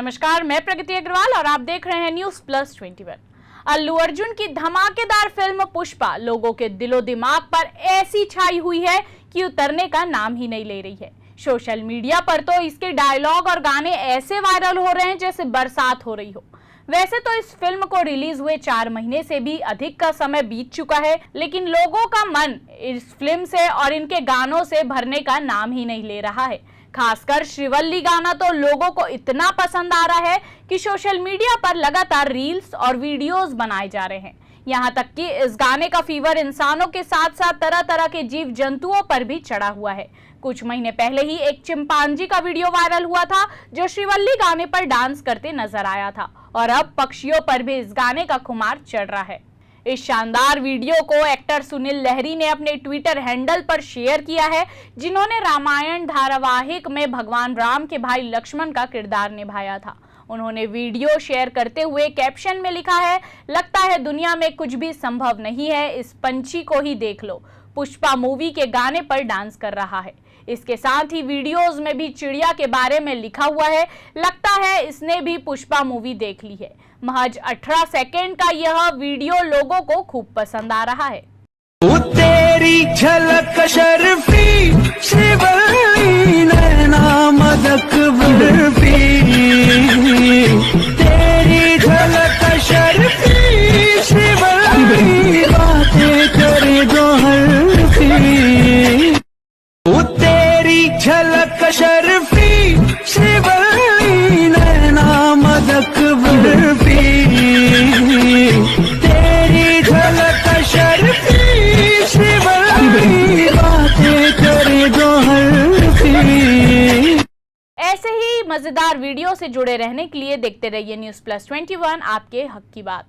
नमस्कार, मैं प्रगति अग्रवाल और आप देख रहे हैं न्यूज प्लस 21। अल्लू अर्जुन की धमाकेदार फिल्म पुष्पा लोगों के दिलो दिमाग पर ऐसी छाई हुई है कि उतरने का नाम ही नहीं ले रही है। सोशल मीडिया पर तो इसके डायलॉग और गाने ऐसे वायरल हो रहे हैं जैसे बरसात हो रही हो। वैसे तो इस फिल्म को रिलीज हुए 4 महीने से भी अधिक का समय बीत चुका है, लेकिन लोगों का मन इस फिल्म से और इनके गानों से भरने का नाम ही नहीं ले रहा है। खासकर श्रीवल्ली गाना तो लोगों को इतना पसंद आ रहा है कि सोशल मीडिया पर लगातार रील्स और वीडियोस बनाए जा रहे हैं। यहाँ तक कि इस गाने का फीवर इंसानों के साथ साथ तरह तरह के जीव जंतुओं पर भी चढ़ा हुआ है। कुछ महीने पहले ही एक चिंपांजी का वीडियो वायरल हुआ था जो श्रीवल्ली गाने पर डांस करते नजर आया था, और अब पक्षियों पर भी इस गाने का खुमार चढ़ रहा है। इस शानदार वीडियो को एक्टर सुनील लहरी ने अपने ट्विटर हैंडल पर शेयर किया है, जिन्होंने रामायण धारावाहिक में भगवान राम के भाई लक्ष्मण का किरदार निभाया था। उन्होंने वीडियो शेयर करते हुए कैप्शन में लिखा है, लगता है दुनिया में कुछ भी संभव नहीं है, इस पंछी को ही देख लो। पुष्पा मूवी के गाने पर डांस कर रहा है। इसके साथ ही वीडियोस में भी चिड़िया के बारे में लिखा हुआ है, लगता है इसने भी पुष्पा मूवी देख ली है। महज 18 सेकेंड का यह वीडियो लोगों को खूब पसंद आ रहा है। तेरी झलक शर्फी श्रीवल्ली नैना मदक बर्फी, तेरी झलक शर्फी श्रीवल्ली बातें करे जो हल्फी, तेरी झलक शर्फी श्रीवल्ली नैना मदक बर्फी, तेरी झलक शर्फी श्रीवल्ली बातें करे जो हल्फी। ऐसे ही मजेदार वीडियो से जुड़े रहने के लिए देखते रहिए न्यूज प्लस 21, आपके हक की बात।